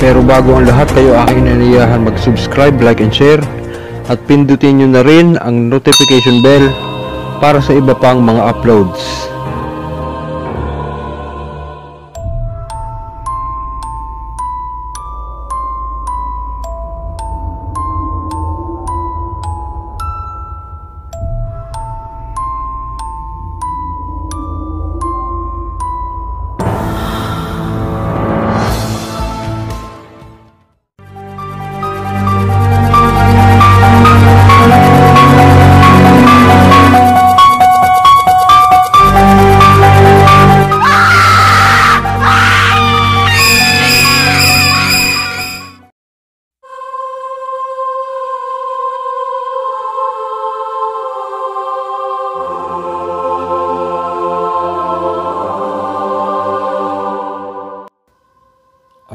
Pero bago ang lahat, kayo aking inaniyahan mag-subscribe, like and share at pindutin nyo na rin ang notification bell para sa iba pang mga uploads.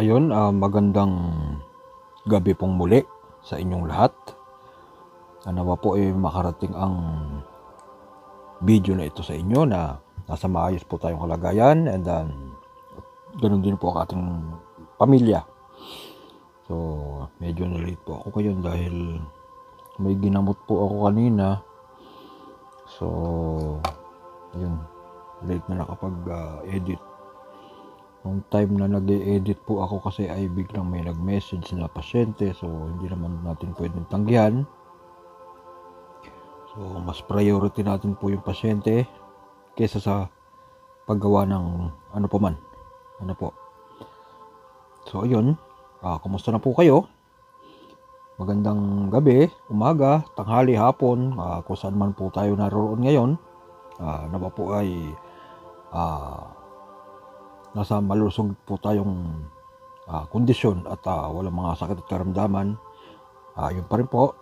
Ayun, magandang gabi pong muli sa inyong lahat. Nawa po makarating ang video na ito sa inyo na nasa maayos po tayong kalagayan, and ganun din po ang ating pamilya. So, medyo na-late po ako ngayon dahil may ginamot po ako kanina. So, ayun, late na nakapag-edit. Nung time na nag-e-edit po ako kasi ay biglang may nag-message na pasyente, so hindi naman natin pwedeng tanggihan. So mas priority natin po yung pasyente kaysa sa paggawa ng ano po man. Ano po. So ayun, kumusta na po kayo? Magandang gabi, umaga, tanghali, hapon, kung saan man po tayo naroon ngayon. Nawa po ay nasa malusog po tayong kondisyon at walang mga sakit at karamdaman. Yun pa rin po,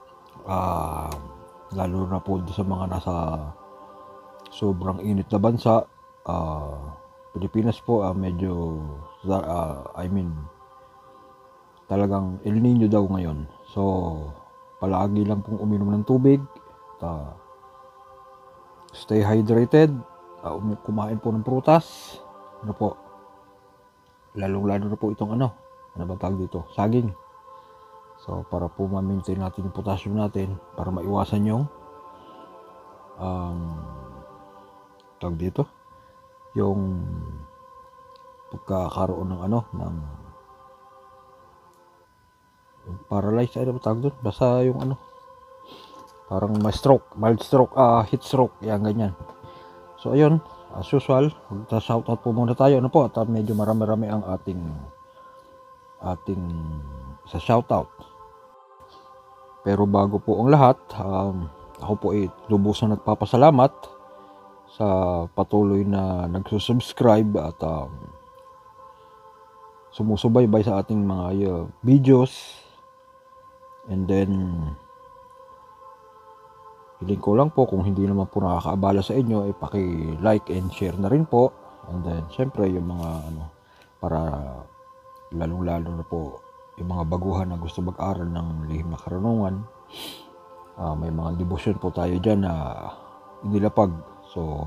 lalo na po sa mga nasa sobrang init na bansa. Pilipinas po medyo talagang El Nino daw ngayon. So palagi lang pong uminom ng tubig, stay hydrated, kumain po ng prutas, ano po, lalong-lalo na po itong ano ba tawag dito? Saging. So, para po ma-maintain natin yung potassium natin, para maiwasan yung tawag dito, yung pagkakaroon ng ng paralyzed, ba tawag doon? Basta yung parang may stroke, mild stroke, heat stroke, yan ganyan. So, ayun. As usual, shoutout po muna tayo at medyo marami-rami ang ating sa shoutout. Pero bago po ang lahat, ako po lubusan nagpapasalamat sa patuloy na nagsusubscribe at sumusubaybay sa ating mga videos. And then hiling ko lang po, kung hindi naman po nakakaabala sa inyo, paki-like and share na rin po. And then, syempre, yung mga para lalong-lalo na po yung mga baguhan na gusto mag-aral ng lihim na karunungan. May mga devotion po tayo dyan na inilapag. So,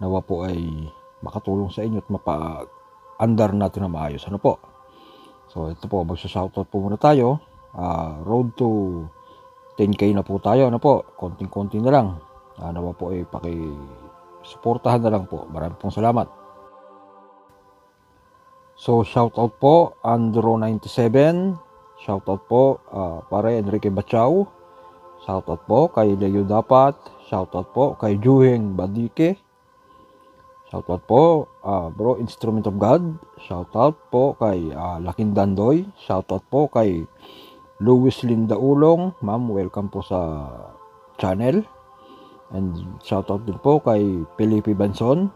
nawa po ay makatulong sa inyo at mapa-andar natin na maayos. Ano po? So, ito po, magsa-shoutout po muna tayo. Road to 10K na po tayo, konting-konti na lang. Nawa po paki-suportahan na lang po. Maraming pong salamat. So, shoutout po, Andro97. Shoutout po, pare Enrique Bachao. Shoutout po kay Leo Dapat. Shoutout po kay Juheng Badike. Shoutout po, Bro Instrument of God. Shoutout po kay Lakin Dandoy. Shoutout po kay Luis Linda Ulong, ma'am, welcome po sa channel. And shoutout din po kay Felipe Banson.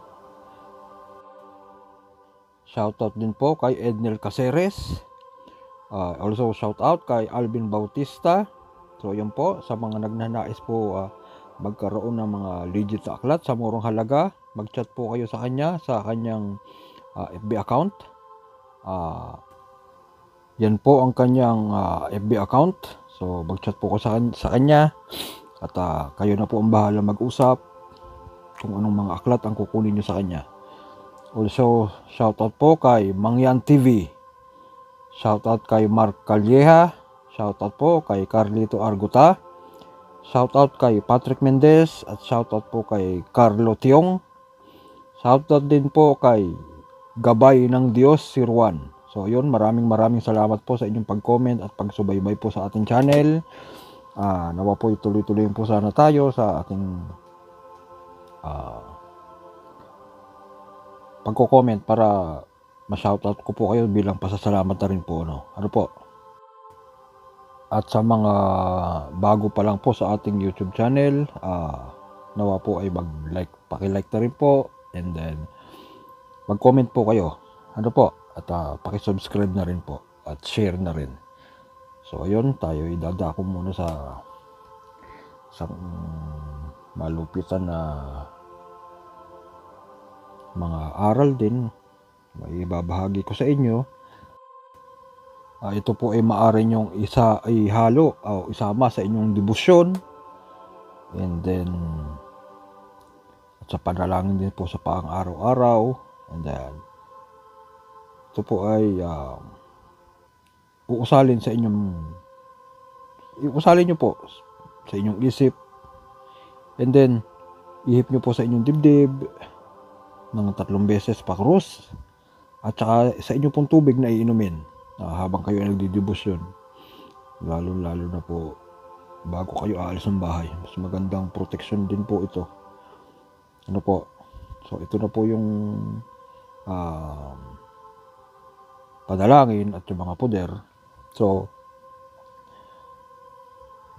Shoutout din po kay Ednel Caceres. Also shoutout kay Alvin Bautista. So yun po, sa mga nagnanais po magkaroon ng mga legit na aklat sa murong halaga, mag-chat po kayo sa kanya sa kanyang FB account. Yan po ang kanyang FB account. So mag-chat po ko sa kanya at kayo na po ang bahala mag-usap kung anong mga aklat ang kukunin nyo sa kanya. Also, shoutout po kay Mangyan TV. Shoutout kay Mark Calleja. Shoutout po kay Carlito Arguta. Shoutout kay Patrick Mendez. At shoutout po kay Carlo Tiong. Shoutout din po kay Gabay ng Diyos, Sir Juan. So yun, maraming salamat po sa inyong pag-comment at pagsubaybay po sa ating channel. Nawa po ituloy-tuloy po sana tayo sa ating pagko-comment para ma-shoutout ko po kayo bilang pasasalamat na rin po, no? Ano po? At sa mga bago pa lang po sa ating YouTube channel, nawa po ay mag-like, paki-like na rin po, and then mag-comment po kayo. Ano po? At paki-subscribe na rin po at share na rin. So ayun, tayo idadako muna sa isang malupitan na mga aral din may ibabahagi ko sa inyo. Ito po ay maaari nyong ihalo o isama sa inyong debosyon, and then at sa panalangin din po sa pang-araw-araw, and then ito po ay uusalin nyo po sa inyong isip, and then ihip nyo po sa inyong dibdib ng 3 beses pa krus, at saka sa inyong pong tubig na iinumin habang kayo ay nagdidebosyon, lalo na po bago kayo aalis ng bahay. Mas magandang protection din po ito. Ano po? So ito na po yung padalangin at yung mga poder. So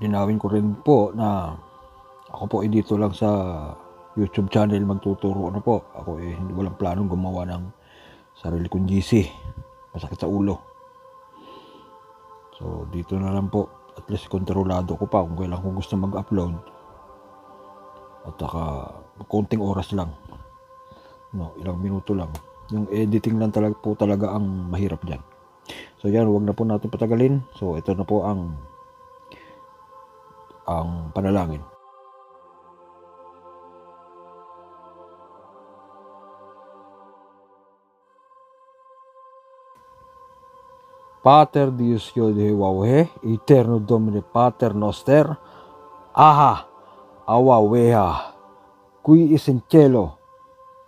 linawin ko rin po na ako po ay dito lang sa YouTube channel magtuturo. Ano po, ako eh hindi walang planong gumawa ng sarili kong GC, masakit sa ulo. So dito na lang po, at least kontrolado ko pa kung kailan ko gusto mag-upload, at saka konting oras lang, no, ilang minuto lang. Yung editing lang talaga ang mahirap dyan. So yan, huwag na po natin patagalin. So ito na po ang panalangin. Pater Deus Yodhe Wawhe, Eterno Domine Pater Noster, Aha, Awaweha, Qui is in cielo,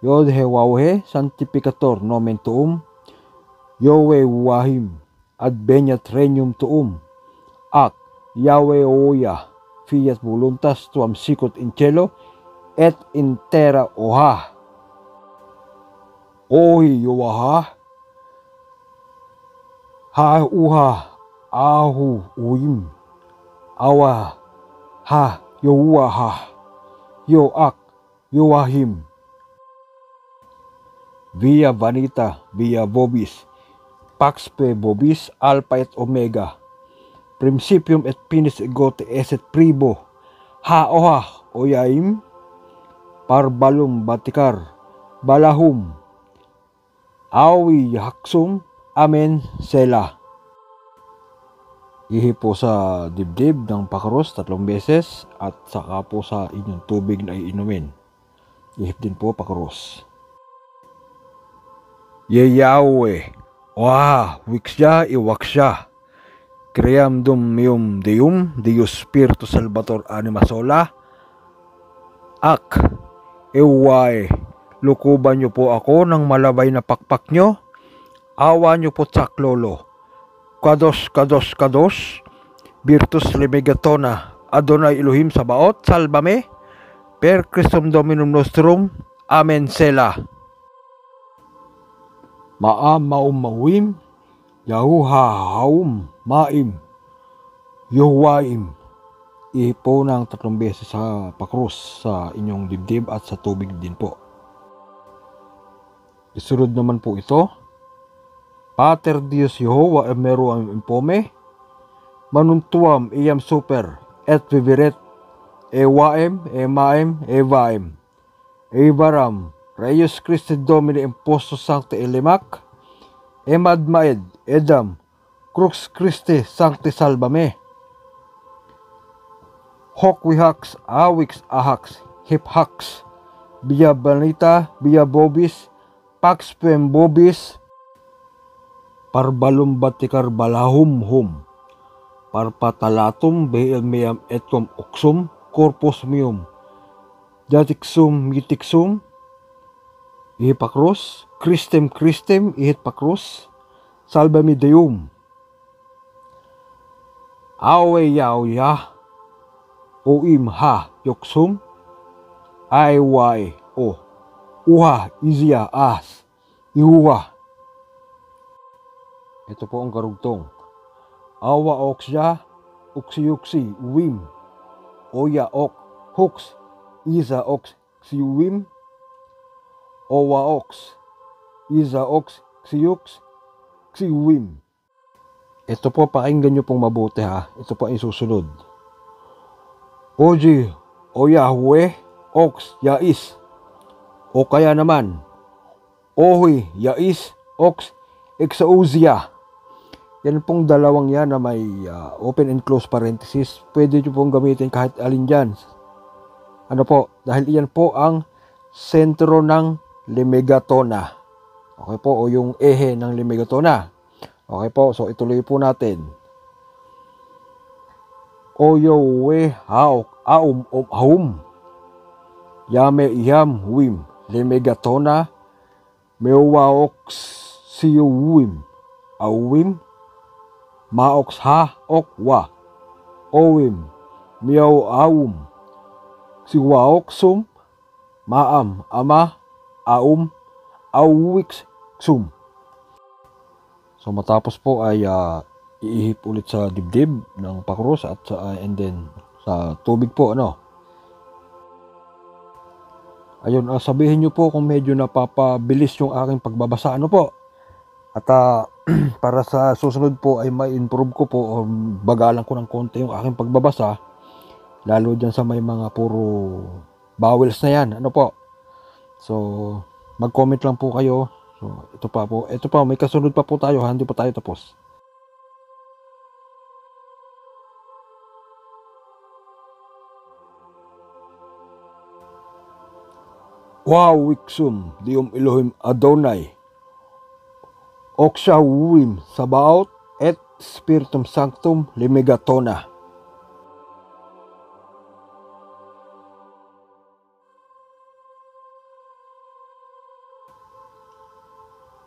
Yodhe Wawhe, Sanctificator Nomen Tuum, Yowe Wahim, Adveniat Regnum Tuum, Ac, Yahweh Oya, Fiat Voluntas Tuam Sicut in cielo, et in terra Oha, Ohi Yowaha, Ha uha ahu uim awa ha yowaha yoak yowahim via vanita via vobis pax pe vobis alpha et omega principium et finis egote eset pribo ha oha oyaim parbalum batikar balahum awi haksum. Amen, Sela. Ihip po sa dibdib ng pakros 3 beses, at saka po sa inyong tubig na iinumin. Ihip din po pakros. Ye Yahweh, wiksya iwaksya, cream dum meum deum, Deus Spiritus Salvator anima sola, ak, ewae, lukuban nyo po ako ng malabay na pakpak nyo, awa nyo po saklolo, kados, virtus lemegatona, Adonai Elohim Sabaoth, salvame, per Christum Dominum nostrum, amen, Sela. Maum, Yahuha, haum, maim, Yohuaim. Ipo ng 3 beses sa pakrus sa inyong dibdib at sa tubig din po. Isunod naman po ito. Pater Dios Jehovah emeruam impome, manuntuam iam super, et viveret, ewaem, emaem, evaem, evaram, Reius Christi Domini imposto sancti elimac, emadmaed, edam, crux Christi sancti salvame, hoc vihax, awix ahax, hiphax, via vanita, via vobis, pax pem vobis, parbalum batikar balahum hum, parpatalatum behil meam etum oksum, corpus meum, jatiksum mitiksum, ihit pakros, Christem ihit pakros, salvami Deum, awe yaw yah, oim ha yoksum, aiwai o, uha izia as, iuha. Ito po ang karugtong. Awa oksya, uksi wim, oya ok, hoks, isa oks, ksiwim, owa oks, isa oks, ksiyuks, ksiwim. Ito po, pakinggan nyo pong mabuti ha. Ito po ang isusunod. Oji, o Yahweh, ox, yais. O kaya naman, ohi, yais, ox, exauzia. Yan pong dalawang yan na may open and close parenthesis. Pwede nyo pong gamitin kahit alin dyan. Ano po, dahil yan po ang sentro ng Limegatona. Okay po, o yung ehe ng Limegatona. Okay po, so ituloy po natin. Oyo we haok haum. Yame yam wim Limegatona mewaox siuwim awim maox ha okwa owim miaw awum siwaoxum maam ama awix sum. So matapos po ay iihip ulit sa dibdib ng pakros at and then sa tubig po ano. Ayun, sabihin nyo po kung medyo napapabilis yung aking pagbabasa ano po. At para sa susunod po ay ma-improve ko po o bagalan ko ng konti yung aking pagbabasa. Lalo dyan sa may mga puro vowels na yan. Ano po? So, mag-comment lang po kayo. So, ito pa, may kasunod pa po tayo. Hindi pa tayo tapos. Wow, Wiksum, Dium Elohim Adonai. Oksha Wim Sabaot et Spiritum Sanctum Limegatona.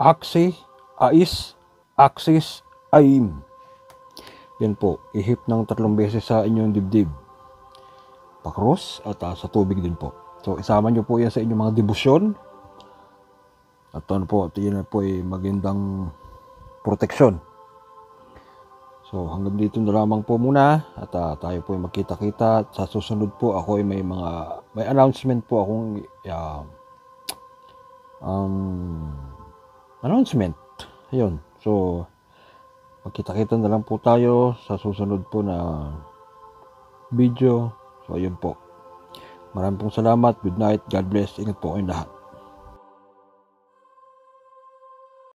Aksi, Ais, Axis, Aim. Yan po, ihip ng 3 beses sa inyong dibdib. Pakros at sa tubig din po. So isama nyo po yan sa inyong mga debosyon. At ano po, yan po ay magandang proteksyon. So hanggang dito na lamang po muna. At tayo po ay magkita-kita. At sa susunod po ako ay may announcement po akong announcement. Ayun. So magkita-kita na lang po tayo sa susunod po na video. So ayun po. Maraming pong salamat. Good night. God bless. Ingat po kayong lahat.